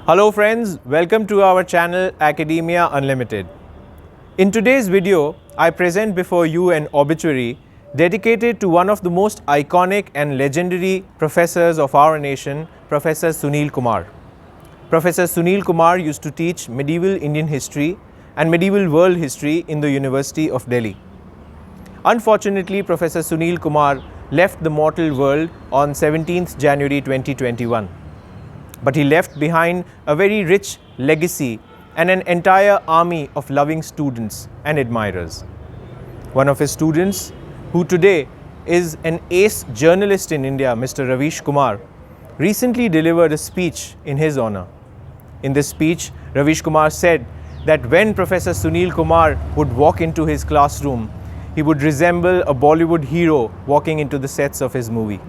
Hello friends, welcome to our channel Academia Unlimited. In today's video, I present before you an obituary dedicated to one of the most iconic and legendary professors of our nation, Professor Sunil Kumar. Professor Sunil Kumar used to teach medieval Indian history and medieval world history in the University of Delhi. Unfortunately, Professor Sunil Kumar left the mortal world on 17th January 2021. But he left behind a very rich legacy and an entire army of loving students and admirers. One of his students, who today is an ace journalist in India, Mr. Ravish Kumar, recently delivered a speech in his honor. In this speech, Ravish Kumar said that when Professor Sunil Kumar would walk into his classroom, he would resemble a Bollywood hero walking into the sets of his movie.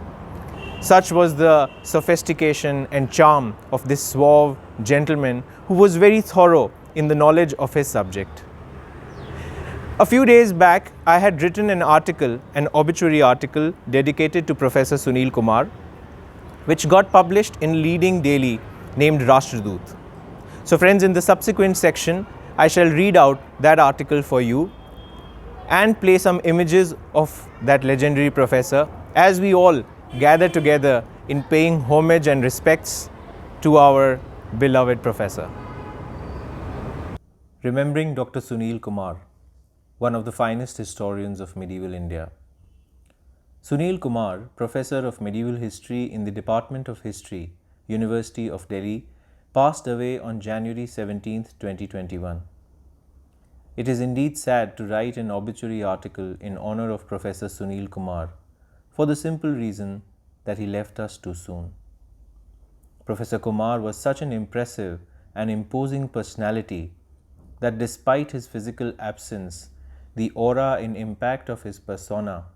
Such was the sophistication and charm of this suave gentleman who was very thorough in the knowledge of his subject. A few days back, I had written an obituary article dedicated to Professor Sunil Kumar, which got published in leading daily named Rashtradoot. So friends, in the subsequent section, I shall read out that article for you and play some images of that legendary professor as we all gather together in paying homage and respects to our beloved professor. Remembering Dr. Sunil Kumar, one of the finest historians of medieval India. Sunil Kumar, Professor of Medieval History in the Department of History, University of Delhi, passed away on January 17, 2021. It is indeed sad to write an obituary article in honor of Professor Sunil Kumar, for the simple reason that he left us too soon. Professor Kumar was such an impressive and imposing personality that despite his physical absence, the aura and impact of his persona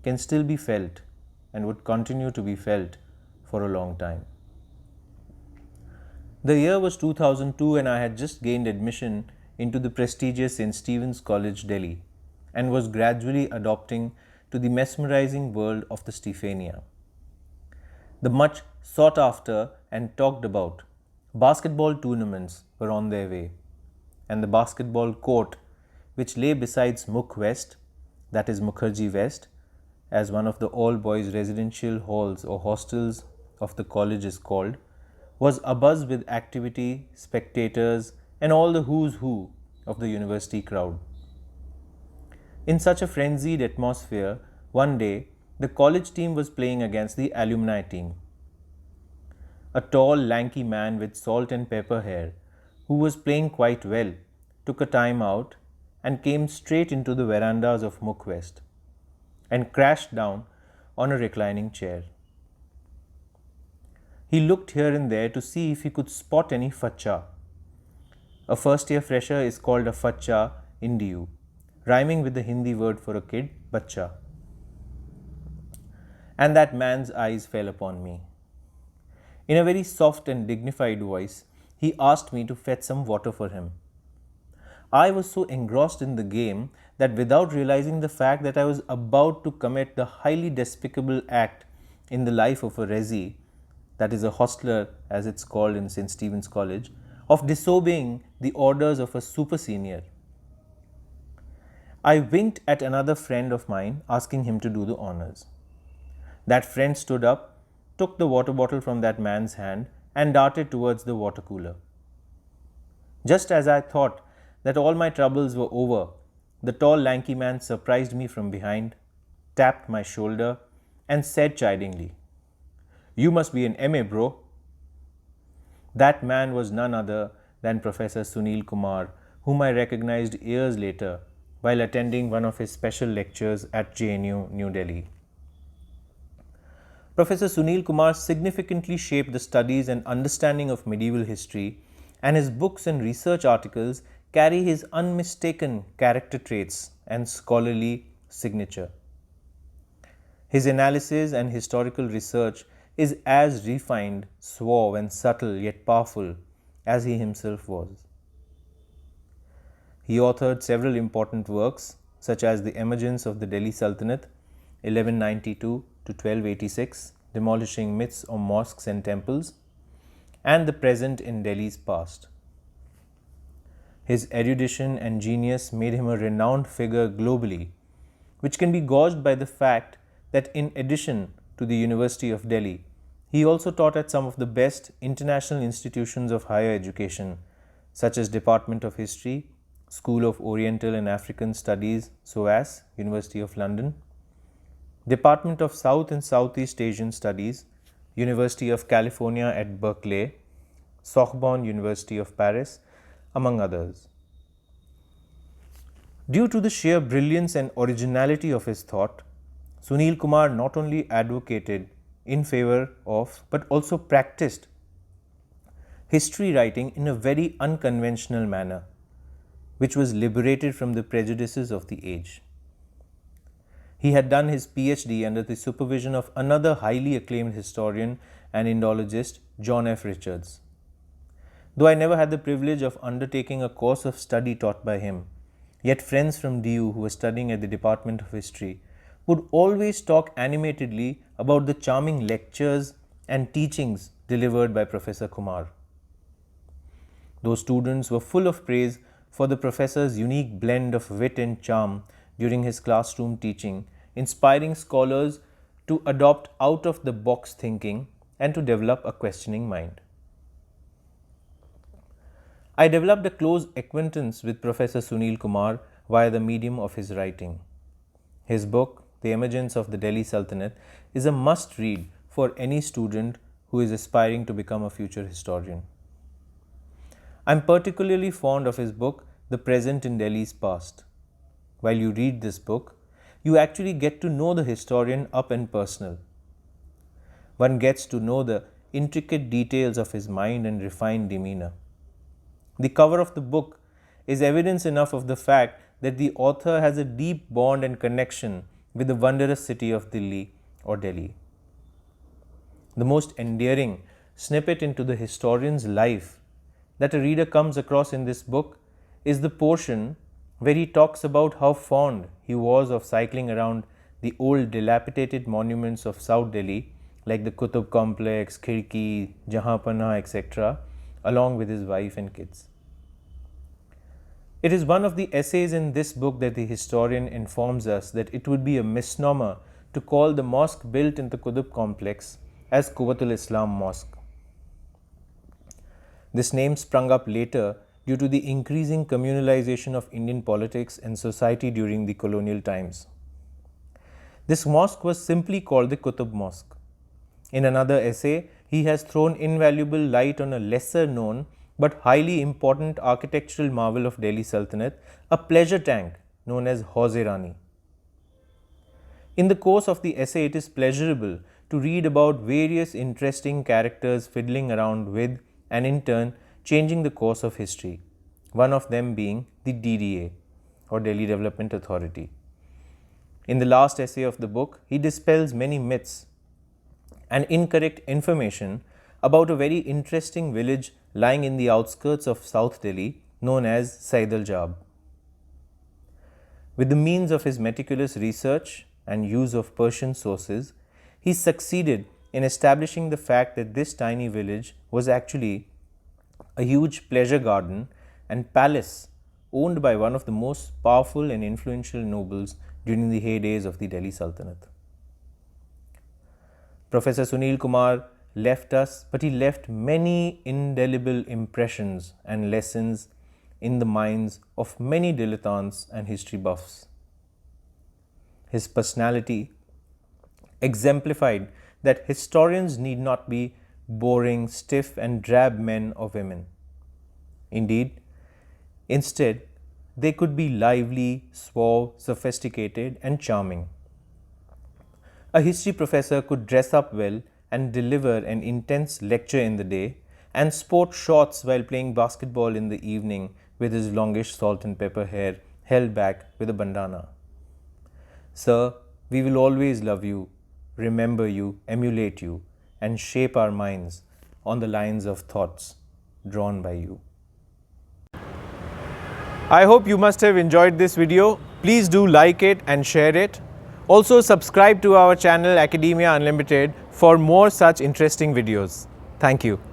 can still be felt and would continue to be felt for a long time. The year was 2002 and I had just gained admission into the prestigious St. Stephen's College, Delhi, and was gradually adopting to the mesmerizing world of the Stephania. The much sought after and talked about basketball tournaments were on their way, and the basketball court, which lay besides Mukh West, that is Mukherjee West, as one of the all-boys residential halls or hostels of the college is called, was abuzz with activity, spectators, and all the who's who of the university crowd. In such a frenzied atmosphere, one day, the college team was playing against the alumni team. A tall, lanky man with salt and pepper hair, who was playing quite well, took a time out and came straight into the verandas of Mukh West and crashed down on a reclining chair. He looked here and there to see if he could spot any facha. A first-year fresher is called a facha in DU, rhyming with the Hindi word for a kid, bacha. And that man's eyes fell upon me. In a very soft and dignified voice, he asked me to fetch some water for him. I was so engrossed in the game that without realizing the fact that I was about to commit the highly despicable act in the life of a resi, that is a hostler as it's called in St. Stephen's College, of disobeying the orders of a super senior. I winked at another friend of mine, asking him to do the honors. That friend stood up, took the water bottle from that man's hand and darted towards the water cooler. Just as I thought that all my troubles were over, the tall lanky man surprised me from behind, tapped my shoulder and said chidingly, "You must be an MA, bro." That man was none other than Professor Sunil Kumar, whom I recognized years later while attending one of his special lectures at JNU, New Delhi. Professor Sunil Kumar significantly shaped the studies and understanding of medieval history, and his books and research articles carry his unmistaken character traits and scholarly signature. His analysis and historical research is as refined, suave and subtle yet powerful as he himself was. He authored several important works such as The Emergence of the Delhi Sultanate, 1192 to 1286, demolishing myths of mosques and temples, and the present in Delhi's past. His erudition and genius made him a renowned figure globally, which can be gauged by the fact that in addition to the University of Delhi, he also taught at some of the best international institutions of higher education, such as Department of History, School of Oriental and African Studies, SOAS, University of London, Department of South and Southeast Asian Studies, University of California at Berkeley, Sorbonne University of Paris, among others. Due to the sheer brilliance and originality of his thought, Sunil Kumar not only advocated in favor of but also practiced history writing in a very unconventional manner, which was liberated from the prejudices of the age. He had done his PhD under the supervision of another highly acclaimed historian and Indologist, John F. Richards. Though I never had the privilege of undertaking a course of study taught by him, yet friends from DU who were studying at the Department of History would always talk animatedly about the charming lectures and teachings delivered by Professor Kumar. Those students were full of praise for the professor's unique blend of wit and charm during his classroom teaching, inspiring scholars to adopt out-of-the-box thinking and to develop a questioning mind. I developed a close acquaintance with Professor Sunil Kumar via the medium of his writing. His book, The Emergence of the Delhi Sultanate, is a must-read for any student who is aspiring to become a future historian. I am particularly fond of his book, The Present in Delhi's Past. While you read this book, you actually get to know the historian up and personal. One gets to know the intricate details of his mind and refined demeanor. The cover of the book is evidence enough of the fact that the author has a deep bond and connection with the wondrous city of Delhi or Delhi. The most endearing snippet into the historian's life that a reader comes across in this book is the portion where he talks about how fond he was of cycling around the old dilapidated monuments of South Delhi like the Qutub complex, Khirki, Jahanpanah, etc., along with his wife and kids. It is one of the essays in this book that the historian informs us that it would be a misnomer to call the mosque built in the Qutub complex as Quwwatul Islam Mosque. This name sprung up later due to the increasing communalization of Indian politics and society during the colonial times. This mosque was simply called the Qutub Mosque. In another essay, he has thrown invaluable light on a lesser known but highly important architectural marvel of Delhi Sultanate, a pleasure tank known as Hauz-e-Rani. In the course of the essay, it is pleasurable to read about various interesting characters fiddling around with and in turn changing the course of history, one of them being the DDA or Delhi Development Authority. In the last essay of the book, he dispels many myths and incorrect information about a very interesting village lying in the outskirts of South Delhi known as Said al-Jab. With the means of his meticulous research and use of Persian sources, he succeeded in establishing the fact that this tiny village was actually a huge pleasure garden and palace owned by one of the most powerful and influential nobles during the heydays of the Delhi Sultanate. Professor Sunil Kumar left us, but he left many indelible impressions and lessons in the minds of many dilettantes and history buffs. His personality exemplified that historians need not be boring, stiff and drab men or women. Indeed, instead, they could be lively, suave, sophisticated and charming. A history professor could dress up well and deliver an intense lecture in the day and sport shorts while playing basketball in the evening with his longish salt and pepper hair held back with a bandana. Sir, we will always love you, remember you, emulate you, and shape our minds on the lines of thoughts drawn by you. I hope you must have enjoyed this video. Please do like it and share it. Also subscribe to our channel Academia Unlimited for more such interesting videos. Thank you.